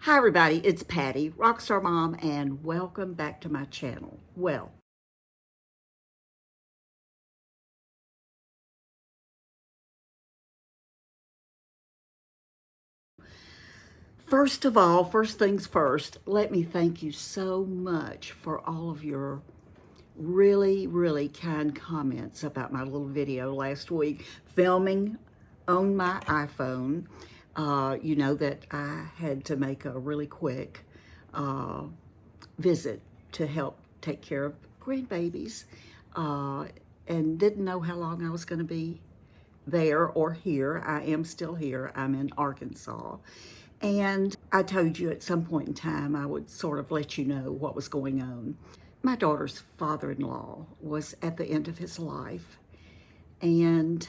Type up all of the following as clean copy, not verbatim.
Hi everybody, it's Patty, Rockstar Mom, and welcome back to my channel. Well, first of all, first things first, let me thank you so much for all of your really kind comments about my little video last week, filming on my iPhone. You know that I had to make a really quick visit to help take care of grandbabies and didn't know how long I was going to be there or here. I am still here. I'm in Arkansas. And I told you at some point in time I would sort of let you know what was going on. My daughter's father-in-law was at the end of his life, and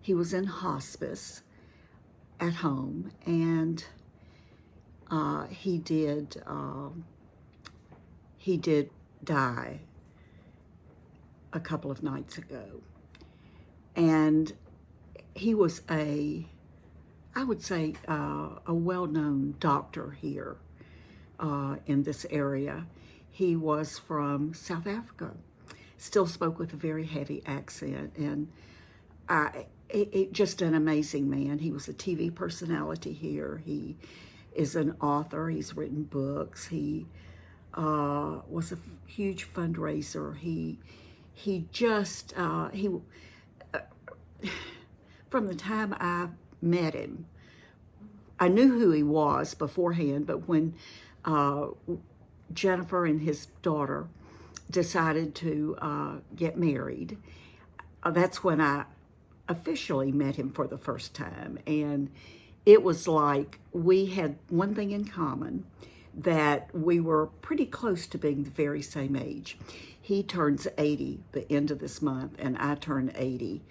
he was in hospice at home, and he did die a couple of nights ago. And he was I would say, a well-known doctor here in this area. He was from South Africa, still spoke with a very heavy accent, and just an amazing man. He was a TV personality here. He is an author. He's written books. He was a huge fundraiser. From the time I met him, I knew who he was beforehand, but when Jennifer and his daughter decided to get married, that's when I officially met him for the first time. And it was like we had one thing in common, that we were pretty close to being the very same age. He turns 80 the end of this month, and I turn 80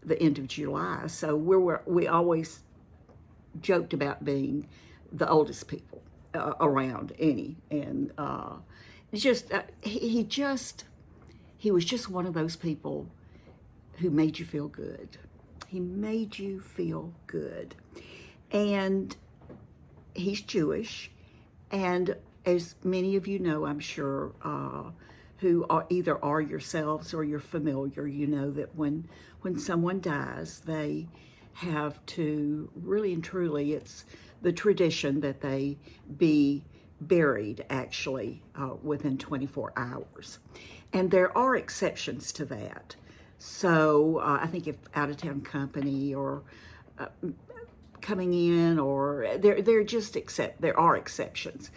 the end of July. So we always joked about being the oldest people around any. And he was just one of those people who made you feel good. He made you feel good. And he's Jewish. And as many of you know, I'm sure, who either are yourselves or you're familiar, you know that when someone dies, they have to, really and truly, it's the tradition that they be buried actually within 24 hours. And there are exceptions to that. So I think if out-of-town company or coming in, or there are exceptions.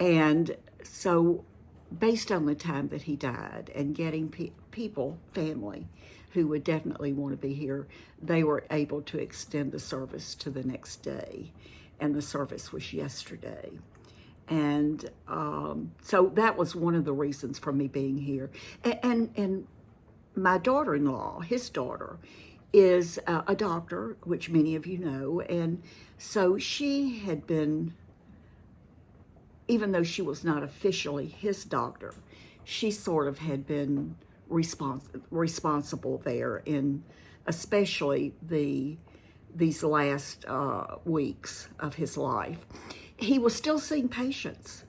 And so based on the time that he died and getting family who would definitely want to be here, they were able to extend the service to the next day. And the service was yesterday. And so that was one of the reasons for me being here. And my daughter-in-law, his daughter, is a doctor, which many of you know. And so she had been, even though she was not officially his doctor, she sort of had been responsible there in especially these last weeks of his life. He was still seeing patients,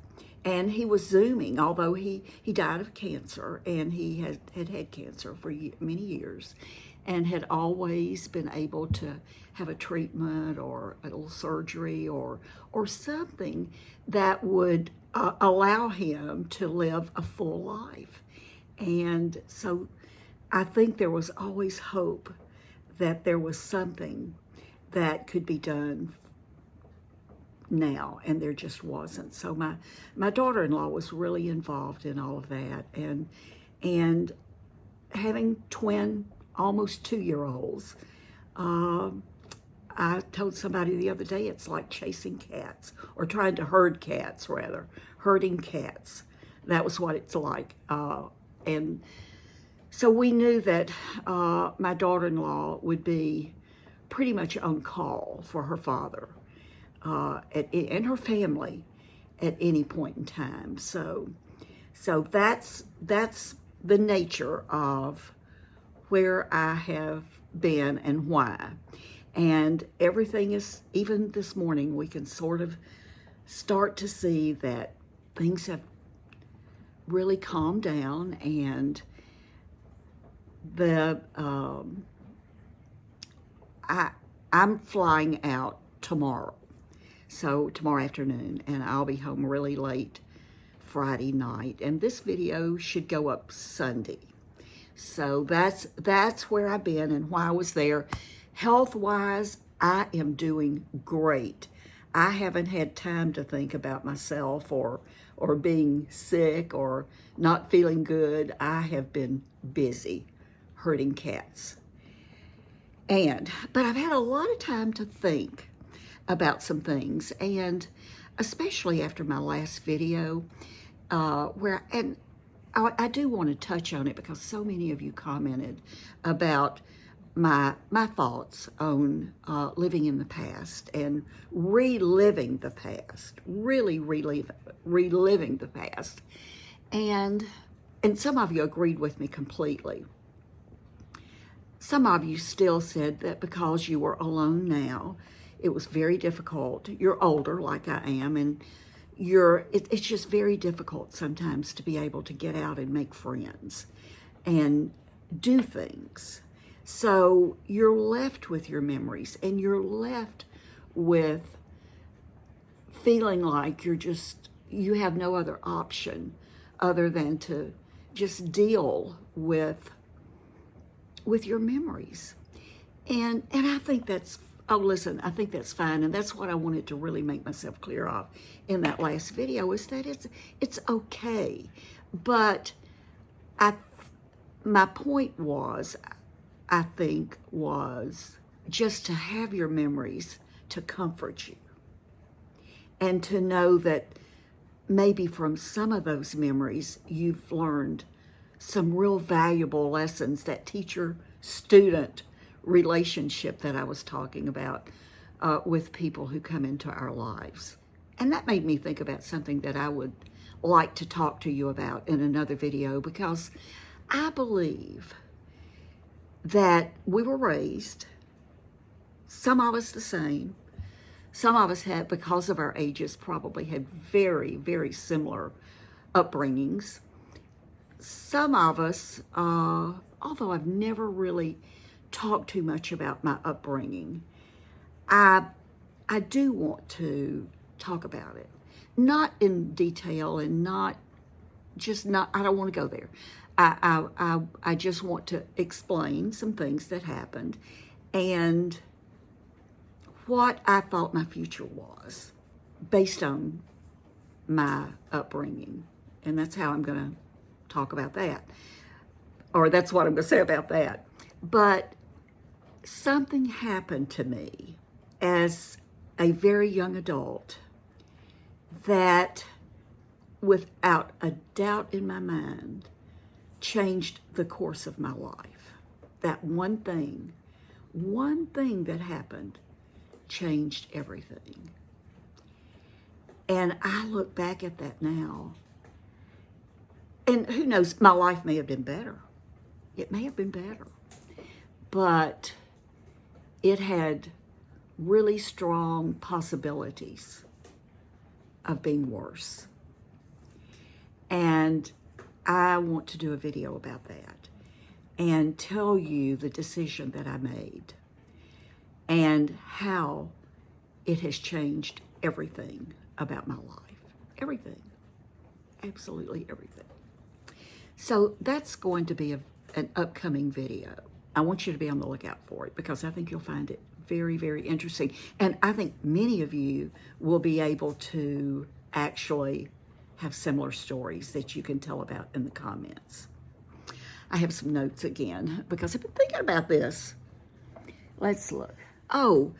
and he was Zooming, although he died of cancer, and he had cancer for many years, and had always been able to have a treatment or a little surgery or something that would allow him to live a full life. And so I think there was always hope that there was something that could be done now, and there just wasn't. So my daughter-in-law was really involved in all of that, and having twin, almost 2-year-olds, I told somebody the other day, it's like chasing cats, or trying to herd cats, rather. Herding cats. That was what it's like. And so we knew that my daughter-in-law would be pretty much on call for her father and her family at any point in time. So that's the nature of where I have been and why. And everything is, even this morning, we can sort of start to see that things have really calmed down, and I'm flying out tomorrow. So tomorrow afternoon, and I'll be home really late Friday night, and this video should go up Sunday. So that's where I've been and why I was there. Health-wise, I am doing great. I haven't had time to think about myself or being sick or not feeling good. I have been busy herding cats. But I've had a lot of time to think about some things, and especially after my last video, I do want to touch on it because so many of you commented about my thoughts on living in the past and reliving the past, really reliving the past. And some of you agreed with me completely. Some of you still said that because you were alone now, it was very difficult. You're older like I am, and it's just very difficult sometimes to be able to get out and make friends and do things. So you're left with your memories, and you're left with feeling like you have no other option other than to just deal with your memories. And I think that's, oh, listen, I think that's fine. And that's what I wanted to really make myself clear of in that last video, is that it's okay. But my point was, I think, was just to have your memories to comfort you. And to know that maybe from some of those memories, you've learned some real valuable lessons, that teacher-student relationship that I was talking about with people who come into our lives. And that made me think about something that I would like to talk to you about in another video, because I believe that we were raised, some of us the same, some of us had, because of our ages, probably had very, very similar upbringings. Some of us, although I've never really talked too much about my upbringing, I do want to talk about it. Not in detail, and I don't want to go there. I just want to explain some things that happened and what I thought my future was based on my upbringing. And that's how I'm going to talk about that. Or that's what I'm going to say about that. But something happened to me as a very young adult that, without a doubt in my mind, changed the course of my life. That one thing that happened changed everything. And I look back at that now, and who knows, my life may have been better. It may have been better. But it had really strong possibilities of being worse. And I want to do a video about that and tell you the decision that I made and how it has changed everything about my life. Everything. Absolutely everything. So that's going to be an upcoming video. I want you to be on the lookout for it, because I think you'll find it very, very interesting. And I think many of you will be able to actually have similar stories that you can tell about in the comments. I have some notes again, because I've been thinking about this. Let's look. Oh,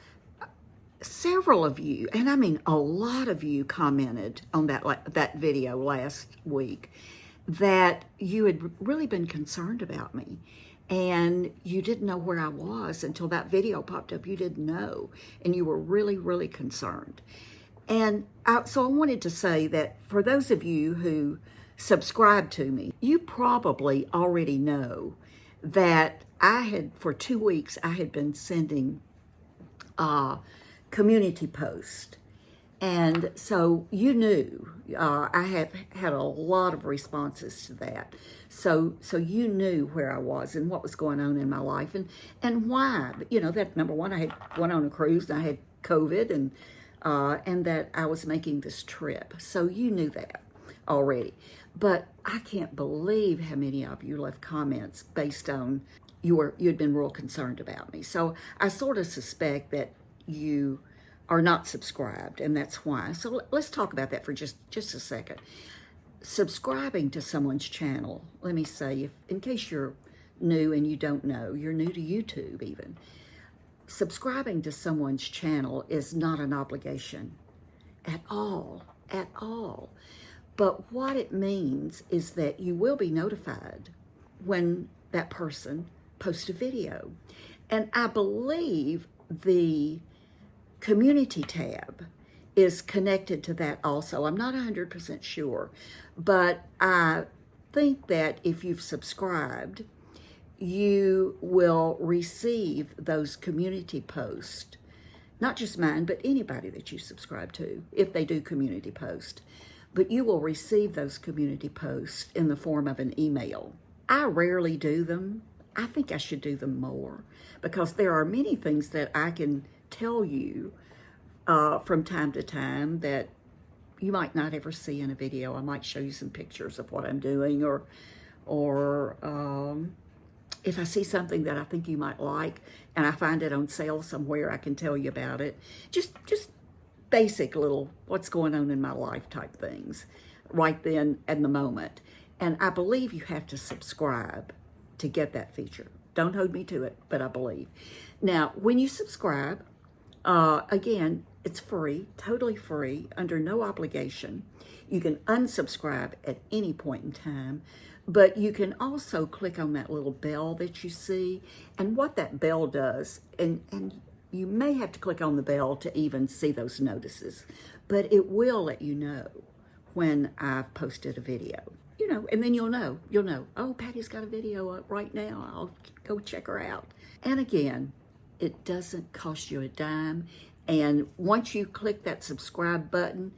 several of you, and I mean a lot of you, commented on that video last week that you had really been concerned about me, and you didn't know where I was until that video popped up. You didn't know, and you were really, really concerned. And so I wanted to say that for those of you who subscribe to me, you probably already know that for 2 weeks, I had been sending community posts. And so you knew, I have had a lot of responses to that. So you knew where I was and what was going on in my life and why. You know, that number one, I had went on a cruise and I had COVID and that I was making this trip. So you knew that already. But I can't believe how many of you left comments based on you'd been real concerned about me. So I sort of suspect that you are not subscribed, and that's why. So let's talk about that for just a second. Subscribing to someone's channel, let me say, in case you're new and you don't know, you're new to YouTube even, subscribing to someone's channel is not an obligation at all. But what it means is that you will be notified when that person posts a video. And I believe the community tab is connected to that also. I'm not 100% sure, but I think that if you've subscribed, you will receive those community posts, not just mine, but anybody that you subscribe to, if they do community post. But you will receive those community posts in the form of an email. I rarely do them. I think I should do them more because there are many things that I can tell you from time to time that you might not ever see in a video. I might show you some pictures of what I'm doing, or if I see something that I think you might like and I find it on sale somewhere, I can tell you about it. Just basic little what's going on in my life type things right then and the moment. And I believe you have to subscribe to get that feature. Don't hold me to it, but I believe. Now, when you subscribe, again, it's free, totally free, under no obligation. You can unsubscribe at any point in time, but you can also click on that little bell that you see. And what that bell does, and you may have to click on the bell to even see those notices, but it will let you know when I've posted a video. You know, and then you'll know, oh, Patty's got a video up right now. I'll go check her out. And again, it doesn't cost you a dime. And once you click that subscribe button,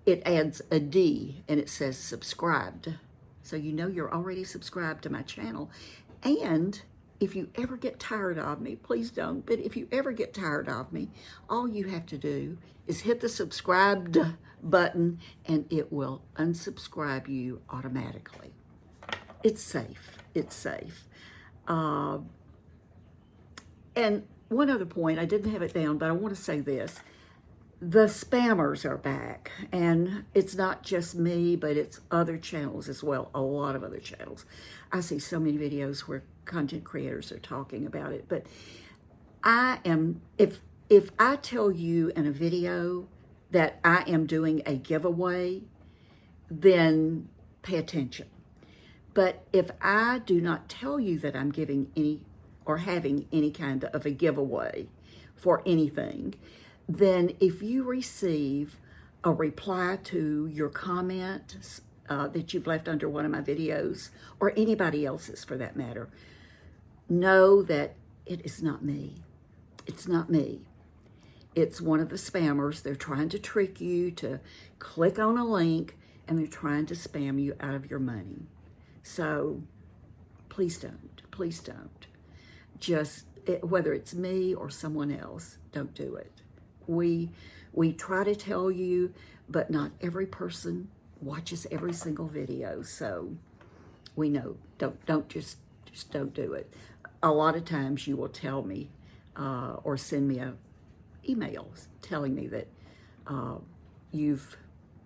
it adds a D and it says subscribed. So you know you're already subscribed to my channel. And if you ever get tired of me, please don't, but if you ever get tired of me, all you have to do is hit the subscribed button and it will unsubscribe you automatically. It's safe. It's safe. And one other point, I didn't have it down, but I want to say this. The spammers are back, and it's not just me, but it's other channels as well, a lot of other channels. I see so many videos where content creators are talking about it, but if I tell you in a video that I am doing a giveaway, then pay attention. But if I do not tell you that I'm giving any or having any kind of a giveaway for anything, then if you receive a reply to your comment that you've left under one of my videos, or anybody else's for that matter, know that it is not me. It's not me. It's one of the spammers. They're trying to trick you to click on a link, and they're trying to spam you out of your money. So please don't. Please don't. Just, whether it's me or someone else, don't do it. We try to tell you, but not every person watches every single video. So we know, don't just don't do it. A lot of times you will tell me or send me emails telling me that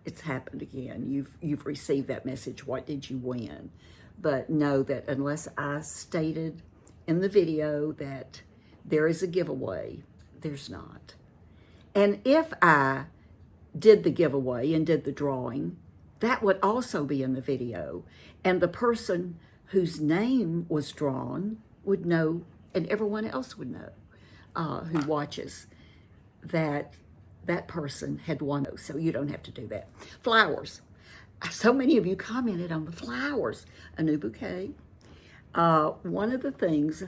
it's happened again. You've received that message. What did you win? But know that unless I stated in the video that there is a giveaway, there's not. And if I did the giveaway and did the drawing, that would also be in the video. And the person whose name was drawn would know, and everyone else would know who watches, that that person had won those. So you don't have to do that. Flowers. So many of you commented on the flowers. A new bouquet. One of the things,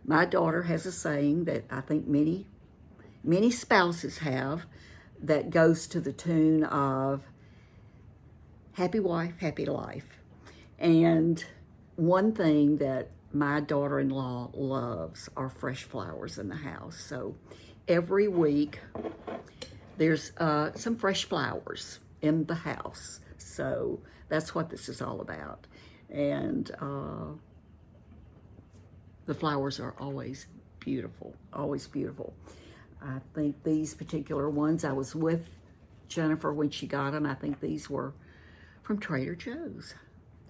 my daughter has a saying that I think many spouses have, that goes to the tune of Happy Wife, Happy Life. And one thing that my daughter-in-law loves are fresh flowers in the house. So every week there's some fresh flowers in the house. So that's what this is all about. And the flowers are always beautiful, always beautiful. I think these particular ones, I was with Jennifer when she got them. I think these were from Trader Joe's.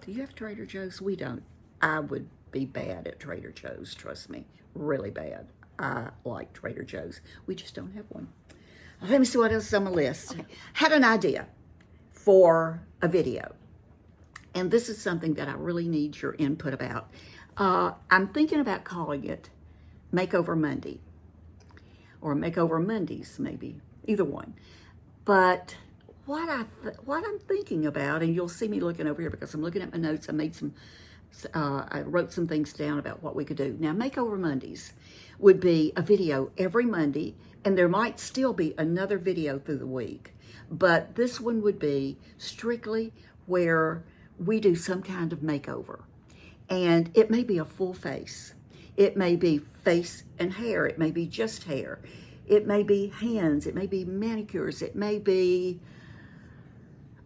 Do you have Trader Joe's? We don't. I would be bad at Trader Joe's, trust me, really bad. I like Trader Joe's. We just don't have one. Let me see what else is on my list. Okay. Had an idea for a video, and this is something that I really need your input about. I'm thinking about calling it Makeover Monday, or Makeover Mondays, maybe, either one. But what I'm thinking about, and you'll see me looking over here because I'm looking at my notes. I wrote some things down about what we could do. Now, Makeover Mondays would be a video every Monday, and there might still be another video through the week. But this one would be strictly where we do some kind of makeover. And it may be a full face. It may be face and hair. It may be just hair. It may be hands. It may be manicures. It may be,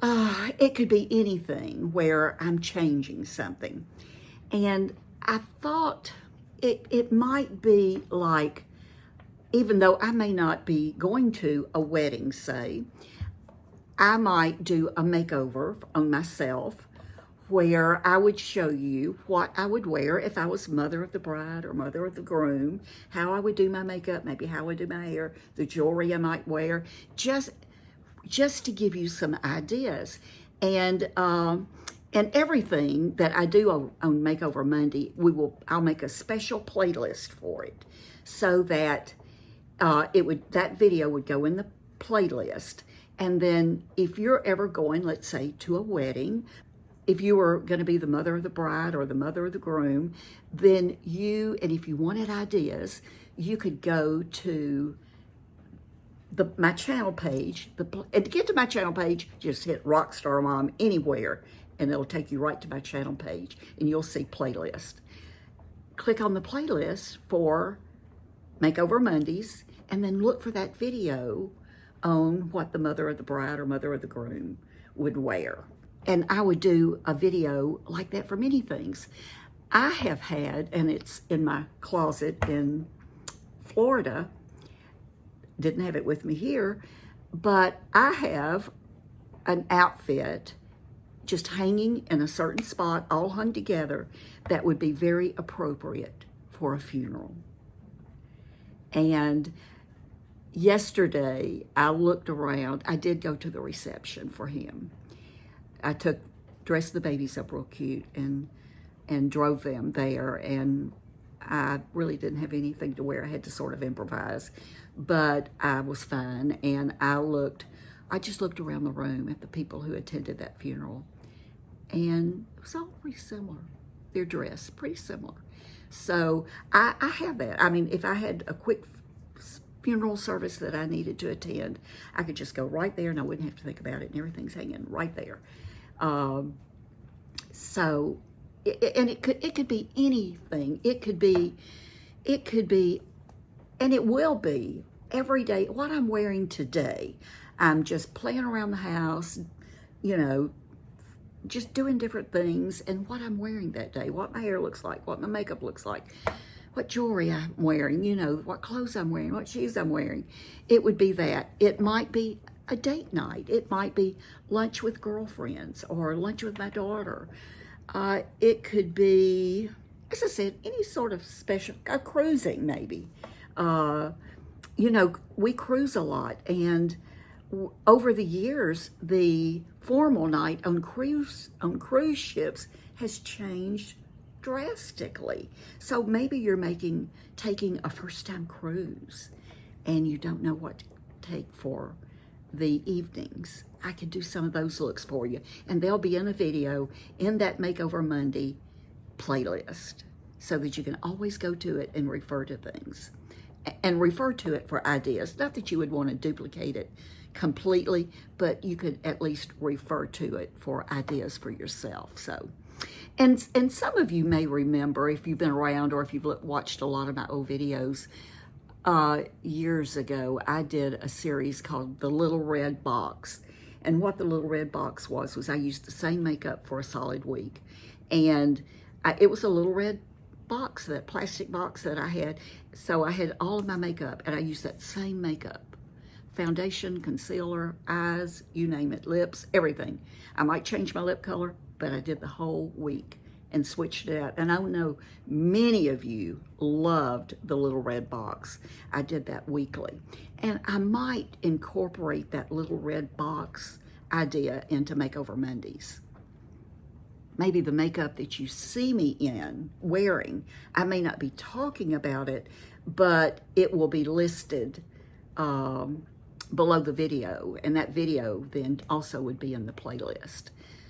it could be anything where I'm changing something. And I thought it might be like, even though I may not be going to a wedding, say, I might do a makeover on myself where I would show you what I would wear if I was mother of the bride or mother of the groom, how I would do my makeup, maybe how I would do my hair, the jewelry I might wear, just to give you some ideas. And everything that I do on Makeover Monday, I'll make a special playlist for it, so that that video would go in the playlist. And then if you're ever going, let's say, to a wedding, if you were going to be the mother of the bride or the mother of the groom, then and if you wanted ideas, you could go to my channel page. And to get to my channel page, just hit RXSTRMOM anywhere, and it'll take you right to my channel page, and you'll see playlist. Click on the playlist for Makeover Mondays, and then look for that video on what the mother of the bride or mother of the groom would wear. And I would do a video like that for many things. I have had, and it's in my closet in Florida, didn't have it with me here, but I have an outfit just hanging in a certain spot, all hung together, that would be very appropriate for a funeral. And yesterday, I looked around. I did go to the reception for him. I dressed the babies up real cute and drove them there, and I really didn't have anything to wear. I had to sort of improvise, but I was fine. And I just looked around the room at the people who attended that funeral, and it was all pretty similar. Their dress, pretty similar. So I have that. I mean, if I had a quick funeral service that I needed to attend, I could just go right there and I wouldn't have to think about it, and everything's hanging right there. So, and it could be anything. It could be, and it will be every day. What I'm wearing today, I'm just playing around the house, just doing different things, and what I'm wearing that day, what my hair looks like, what my makeup looks like, what jewelry I'm wearing, what clothes I'm wearing, what shoes I'm wearing. It would be that. It might be a date night. It might be lunch with girlfriends or lunch with my daughter. It could be, as I said, any sort of special, cruising maybe. We cruise a lot, and over the years, the formal night on cruise ships has changed drastically. So maybe you're taking a first-time cruise, and you don't know what to take for the evenings. I could do some of those looks for you, and they'll be in a video in that Makeover Monday playlist, so that you can always go to it and refer to things, and refer to it for ideas. Not that you would want to duplicate it completely, but you could at least refer to it for ideas for yourself. So, and some of you may remember, if you've been around or if you've watched a lot of my old videos, years ago, I did a series called The Little Red Box. And what the Little Red Box was I used the same makeup for a solid week. And it was a little red box, that plastic box that I had. So I had all of my makeup, and I used that same makeup. Foundation, concealer, eyes, you name it, lips, everything. I might change my lip color, but I did the whole week and switched it out. And I know many of you loved the little red box. I did that weekly. And I might incorporate that little red box idea into Makeover Mondays. Maybe the makeup that you see me wearing, I may not be talking about it, but it will be listed below the video, and that video then also would be in the playlist,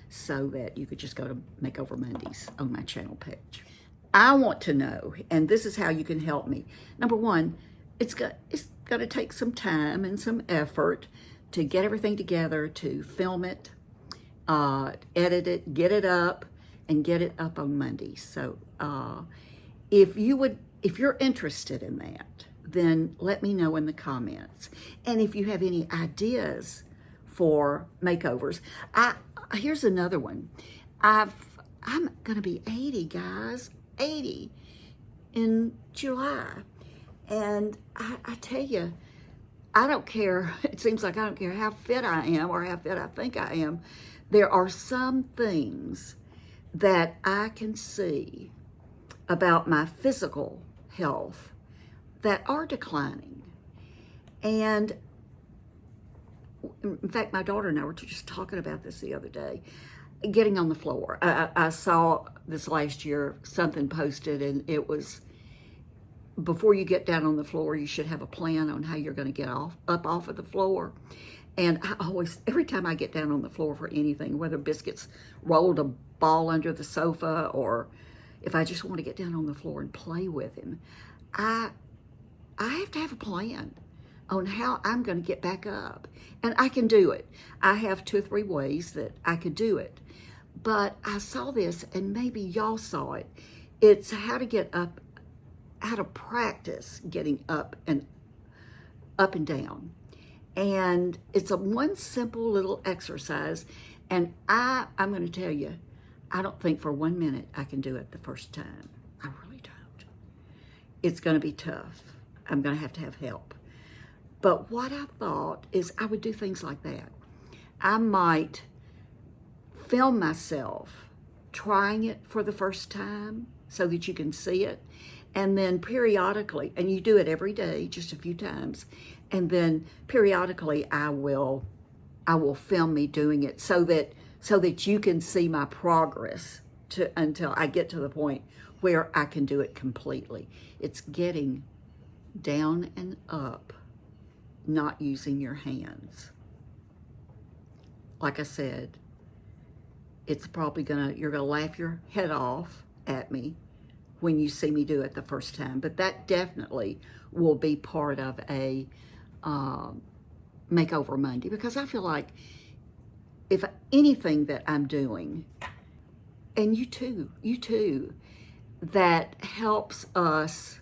so that you could just go to Makeover Mondays on my channel page. I want to know, and this is how you can help me. Number one, it's going to take some time and some effort to get everything together, to film it, edit it, get it up, and get it up on Monday. So if you're interested in that, then let me know in the comments. And if you have any ideas for makeovers, here's another one. I'm gonna be 80, guys, 80 in July. And I tell you, I don't care, it seems like I don't care how fit I am or how fit I think I am. There are some things that I can see about my physical health that are declining. And in fact, my daughter and I were just talking about this the other day, getting on the floor. I saw this last year something posted, and it was, before you get down on the floor, you should have a plan on how you're going to get up off of the floor. And I always, every time I get down on the floor for anything, whether Biscuit's rolled a ball under the sofa, or if I just want to get down on the floor and play with him, I have to have a plan on how I'm going to get back up. And I can do it. I have 2 or 3 ways that I could do it. But I saw this, and maybe y'all saw it. It's how to get up, how to practice getting up and down. And it's one simple little exercise. And I'm going to tell you, I don't think for 1 minute I can do it the first time. I really don't. It's going to be tough. I'm going to have help. But what I thought is I would do things like that. I might film myself trying it for the first time so that you can see it. And then periodically, and you do it every day, just a few times, and then periodically I will film me doing it so that you can see my progress until I get to the point where I can do it completely. It's getting down and up, not using your hands. Like I said, it's probably you're gonna laugh your head off at me when you see me do it the first time, but that definitely will be part of a Makeover Monday, because I feel like if anything that I'm doing, and you too, that helps us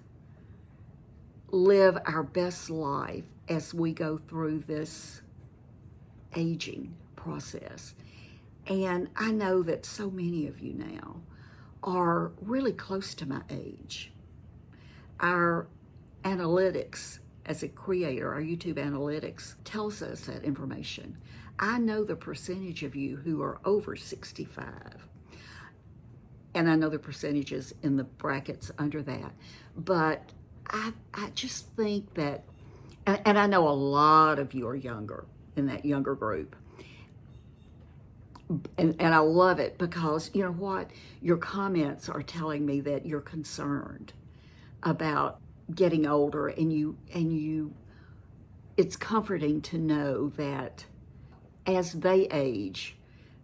live our best life as we go through this aging process. And I know that so many of you now are really close to my age. Our analytics as a creator, our YouTube analytics tells us that information. I know the percentage of you who are over 65. And I know the percentages in the brackets under that. But I just think that, and I know a lot of you are younger, in that younger group. And I love it, because you know what? Your comments are telling me that you're concerned about getting older, and it's comforting to know that as they age,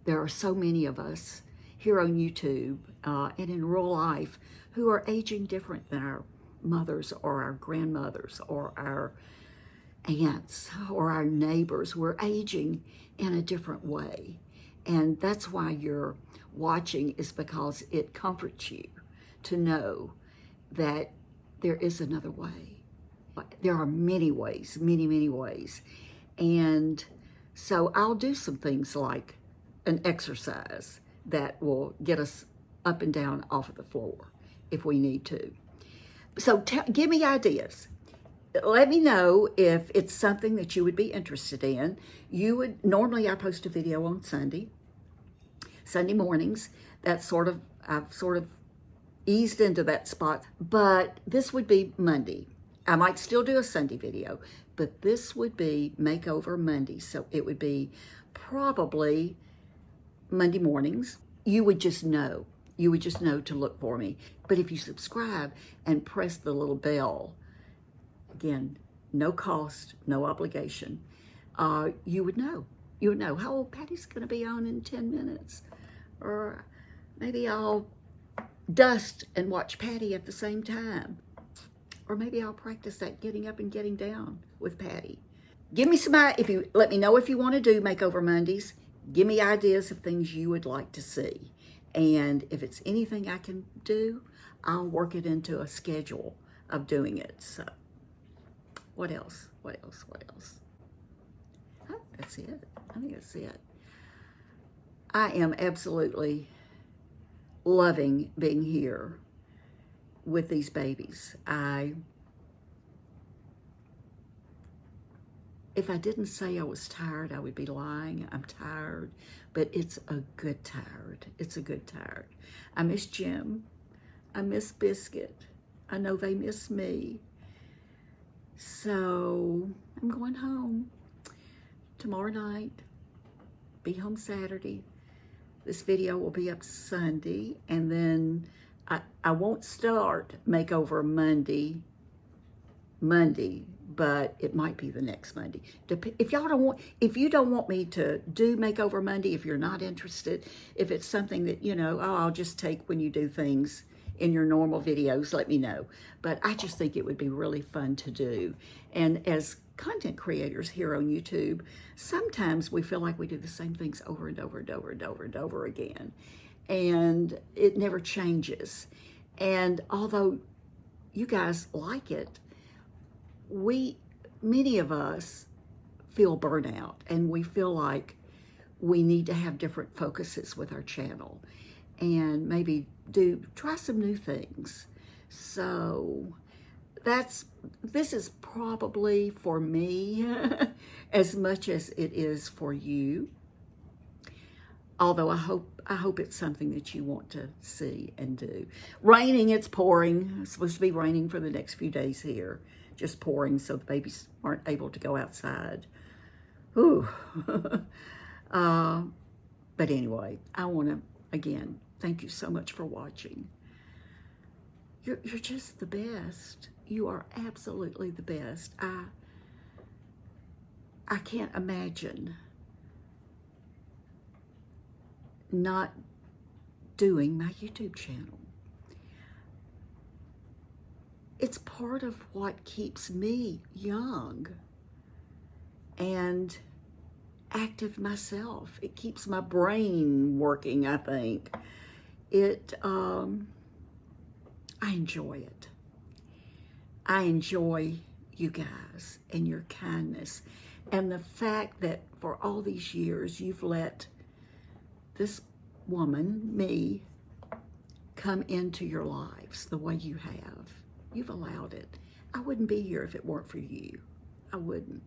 there are so many of us here on YouTube and in real life who are aging different than our mothers or our grandmothers or our aunts or our neighbors. We're aging in a different way. And that's why you're watching, is because it comforts you to know that there is another way. There are many ways, many, many ways. And so I'll do some things like an exercise that will get us up and down off of the floor if we need to. So give me ideas. Let me know if it's something that you would be interested in. Normally I post a video on Sunday mornings. I've sort of eased into that spot, but this would be Monday. I might still do a Sunday video, but this would be Makeover Monday. So it would be probably Monday mornings. You would just know to look for me. But if you subscribe and press the little bell, again, no cost, no obligation, you would know. You would know, oh, Patty's going to be on in 10 minutes. Or maybe I'll dust and watch Patty at the same time. Or maybe I'll practice that getting up and getting down with Patty. Give me let me know if you want to do Makeover Mondays. Give me ideas of things you would like to see. And if it's anything I can do, I'll work it into a schedule of doing it. So what else? Oh, that's it. I think that's it. I am absolutely loving being here with these babies. If I didn't say I was tired, I would be lying. I'm tired, but it's a good tired. It's a good tired. I miss Jim. I miss Biscuit. I know they miss me. So I'm going home tomorrow night. Be home Saturday. This video will be up Sunday, and then I won't start Makeover Monday, but it might be the next Monday. If you don't want me to do Makeover Monday, if you're not interested, if it's something that, I'll just take when you do things in your normal videos, let me know. But I just think it would be really fun to do. And as content creators here on YouTube, sometimes we feel like we do the same things over and over and over and over and over again. And it never changes. And although you guys like it, many of us feel burnout, and we feel like we need to have different focuses with our channel and maybe try some new things. So this is probably for me as much as it is for you. Although I hope it's something that you want to see and do. Raining, it's pouring. It's supposed to be raining for the next few days here. Just pouring, so the babies aren't able to go outside. Ooh. But anyway, I want to, again, thank you so much for watching. You're just the best. You are absolutely the best. I can't imagine not doing my YouTube channel. It's part of what keeps me young and active myself. It keeps my brain working, I think. I enjoy it. I enjoy you guys and your kindness and the fact that for all these years you've let this woman, me, come into your lives the way you have. You've allowed it. I wouldn't be here if it weren't for you. I wouldn't.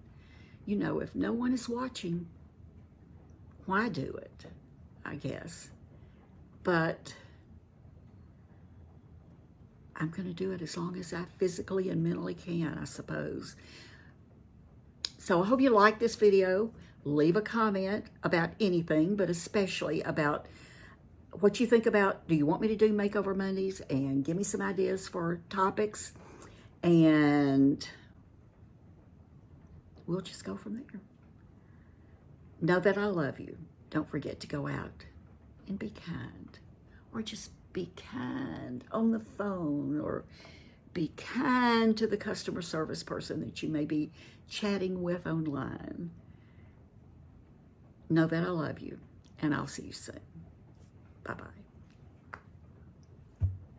If no one is watching, why do it? I guess. But I'm going to do it as long as I physically and mentally can, I suppose. So I hope you like this video. Leave a comment about anything, but especially about what you think about, do you want me to do Makeover Mondays? And give me some ideas for topics. And we'll just go from there. Know that I love you. Don't forget to go out and be kind. Or just be kind on the phone, or Be kind to the customer service person that you may be chatting with online. Know that I love you, and I'll see you soon. Bye-bye.